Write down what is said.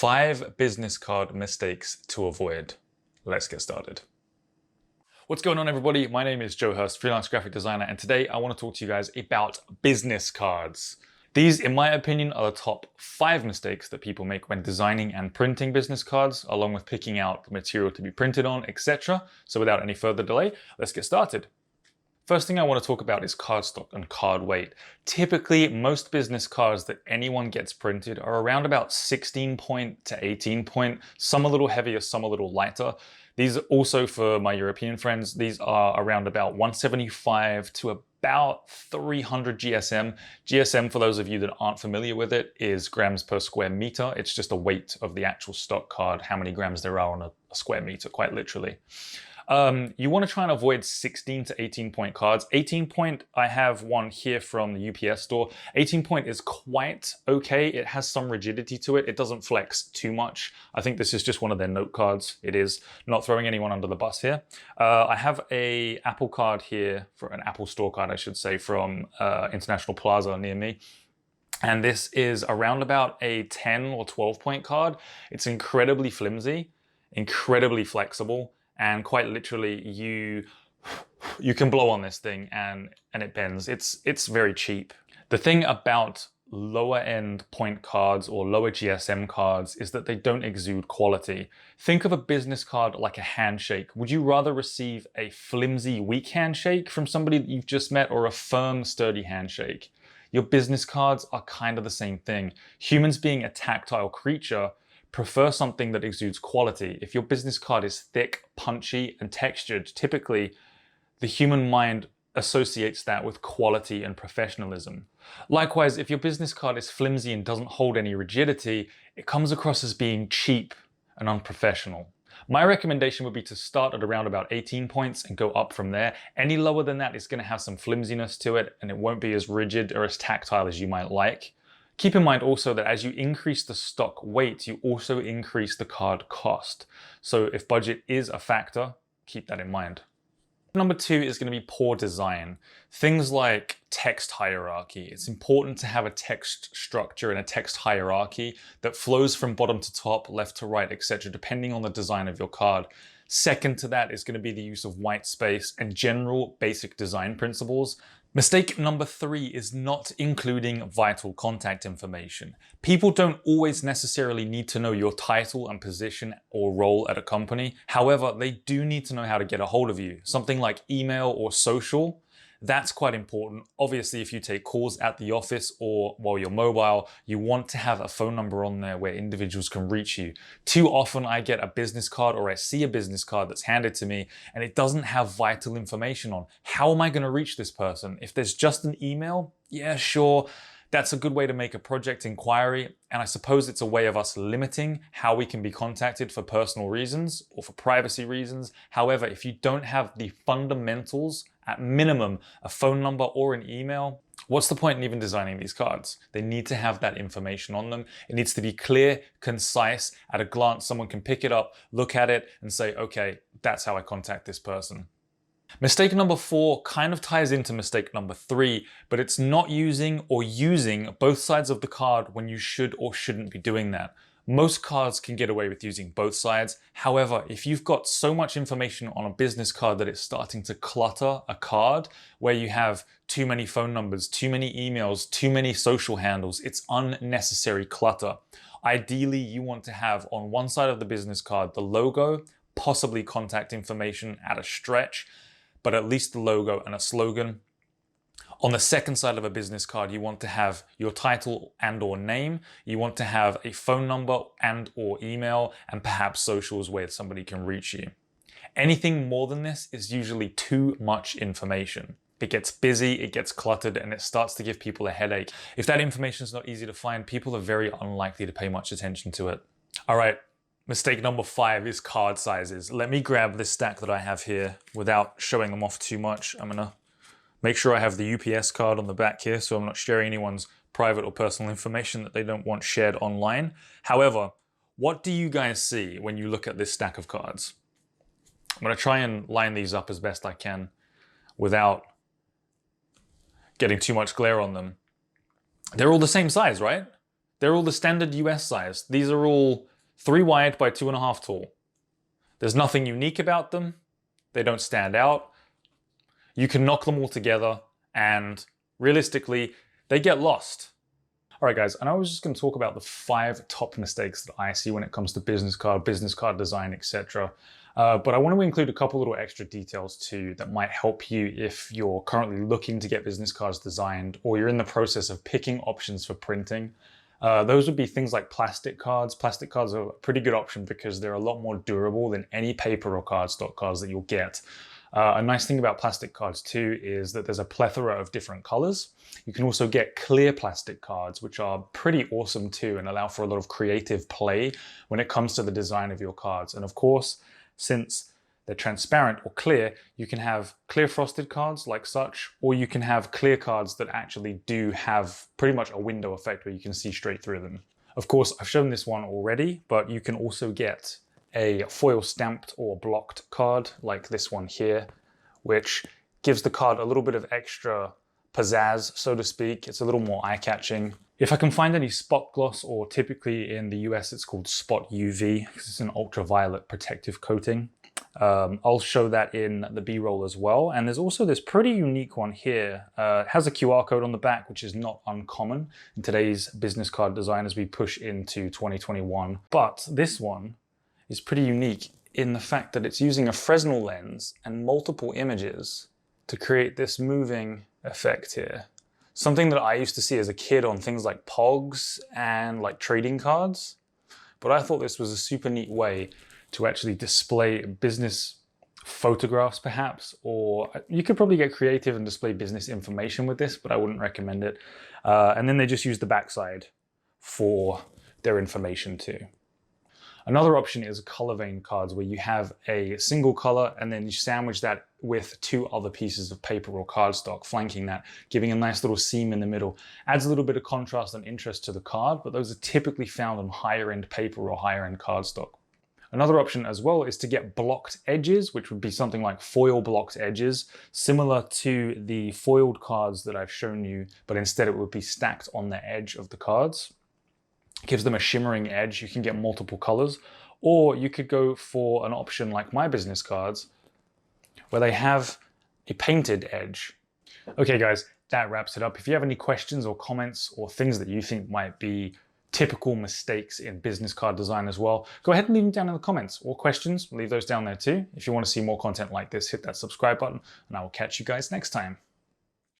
5 business card mistakes to avoid. Let's get started. What's going on, everybody? My name is Joe Hurst, freelance graphic designer, and today I want to talk to you guys about business cards. These, in my opinion, are the top 5 mistakes that people make when designing and printing business cards, along with picking out the material to be printed on, etc. So without any further delay, let's get started. First thing I want to talk about is cardstock and card weight. Typically, most business cards that anyone gets printed are around about 16 point to 18 point, some a little heavier, some a little lighter. These are also, for my European friends, these are around about 175 to about 300 GSM. GSM, for those of you that aren't familiar with it, is grams per square meter. It's just a weight of the actual stock card, how many grams there are on a square meter, quite literally. You want to try and avoid 16 to 18 point cards. 18 point, I have one here from the UPS store. 18 point is quite okay. It has some rigidity to it. It doesn't flex too much. I think this is just one of their note cards. It is, not throwing anyone under the bus here. I have a Apple card here, for an Apple store card, I should say, from International Plaza near me. And this is around about a 10 or 12 point card. It's incredibly flimsy, incredibly flexible. And quite literally, you can blow on this thing and it bends. It's very cheap. The thing about lower end point cards or lower GSM cards is that they don't exude quality. Think of a business card like a handshake. Would you rather receive a flimsy, weak handshake from somebody that you've just met, or a firm, sturdy handshake? Your business cards are kind of the same thing. Humans, being a tactile creature, prefer something that exudes quality. If your business card is thick, punchy, and textured, typically the human mind associates that with quality and professionalism. Likewise, if your business card is flimsy and doesn't hold any rigidity, it comes across as being cheap and unprofessional. My recommendation would be to start at around about 18 points and go up from there. Any lower than that is going to have some flimsiness to it, and it won't be as rigid or as tactile as you might like. Keep in mind also that as you increase the stock weight, you also increase the card cost. So if budget is a factor, keep that in mind. Number 2 is going to be poor design. Things like text hierarchy. It's important to have a text structure and a text hierarchy that flows from bottom to top, left to right, etc., depending on the design of your card. Second to that is going to be the use of white space and general basic design principles. Mistake number 3 is not including vital contact information. People don't always necessarily need to know your title and position or role at a company. However, they do need to know how to get a hold of you. Something like email or social, that's quite important. Obviously, if you take calls at the office or while you're mobile, you want to have a phone number on there where individuals can reach you. Too often I get a business card, or I see a business card that's handed to me, and it doesn't have vital information on. How am I going to reach this person? If there's just an email, yeah, sure. That's a good way to make a project inquiry, and I suppose it's a way of us limiting how we can be contacted for personal reasons or for privacy reasons. However, if you don't have the fundamentals, at minimum, a phone number or an email, what's the point in even designing these cards? They need to have that information on them. It needs to be clear, concise. At a glance, someone can pick it up, look at it, and say, okay, that's how I contact this person. Mistake number 4 kind of ties into mistake number 3, but it's not using or using both sides of the card when you should or shouldn't be doing that. Most cards can get away with using both sides. However, if you've got so much information on a business card that it's starting to clutter a card, where you have too many phone numbers, too many emails, too many social handles, it's unnecessary clutter. Ideally, you want to have on one side of the business card the logo, possibly contact information at a stretch, but at least the logo and a slogan. On the second side of a business card, you want to have your title and or name. You want to have a phone number and or email, and perhaps socials where somebody can reach you. Anything more than this is usually too much information. It gets busy, it gets cluttered, and it starts to give people a headache. If that information is not easy to find, people are very unlikely to pay much attention to it. All right. Mistake number 5 is card sizes. Let me grab this stack that I have here without showing them off too much. I'm gonna make sure I have the UPS card on the back here, so I'm not sharing anyone's private or personal information that they don't want shared online. However, what do you guys see when you look at this stack of cards? I'm gonna try and line these up as best I can without getting too much glare on them. They're all the same size, right? They're all the standard US size. These are all 3 wide by 2.5 tall. There's nothing unique about them. They don't stand out. You can knock them all together and realistically, they get lost. All right, guys, and I was just going to talk about the 5 top mistakes that I see when it comes to business card design, etc. But I want to include a couple little extra details too that might help you if you're currently looking to get business cards designed or you're in the process of picking options for printing. Those would be things like plastic cards. Plastic cards are a pretty good option because they're a lot more durable than any paper or cardstock cards that you'll get. A nice thing about plastic cards too is that there's a plethora of different colors. You can also get clear plastic cards, which are pretty awesome too and allow for a lot of creative play when it comes to the design of your cards. And of course, since they're transparent or clear, you can have clear frosted cards like such, or you can have clear cards that actually do have pretty much a window effect where you can see straight through them. Of course, I've shown this one already, but you can also get a foil stamped or blocked card like this one here, which gives the card a little bit of extra pizzazz, so to speak. It's a little more eye-catching. If I can find any spot gloss, or typically in the US it's called spot UV because it's an ultraviolet protective coating, I'll show that in the B-roll as well. And there's also this pretty unique one here. It has a QR code on the back, which is not uncommon in today's business card design as we push into 2021. But this one is pretty unique in the fact that it's using a Fresnel lens and multiple images to create this moving effect here. Something that I used to see as a kid on things like Pogs and like trading cards. But I thought this was a super neat way to actually display business photographs perhaps, or you could probably get creative and display business information with this, but I wouldn't recommend it. And then they just use the backside for their information too. Another option is color vein cards where you have a single color and then you sandwich that with 2 other pieces of paper or cardstock flanking that, giving a nice little seam in the middle. Adds a little bit of contrast and interest to the card, but those are typically found on higher end paper or higher end cardstock. Another option as well is to get blocked edges, which would be something like foil blocked edges, similar to the foiled cards that I've shown you, but instead it would be stacked on the edge of the cards. Gives them a shimmering edge. You can get multiple colors, or you could go for an option like my business cards where they have a painted edge. Okay guys, that wraps it up. If you have any questions or comments or things that you think might be typical mistakes in business card design as well, go ahead and leave them down in the comments, or questions, leave those down there too. If you want to see more content like this, hit that subscribe button and I will catch you guys next time.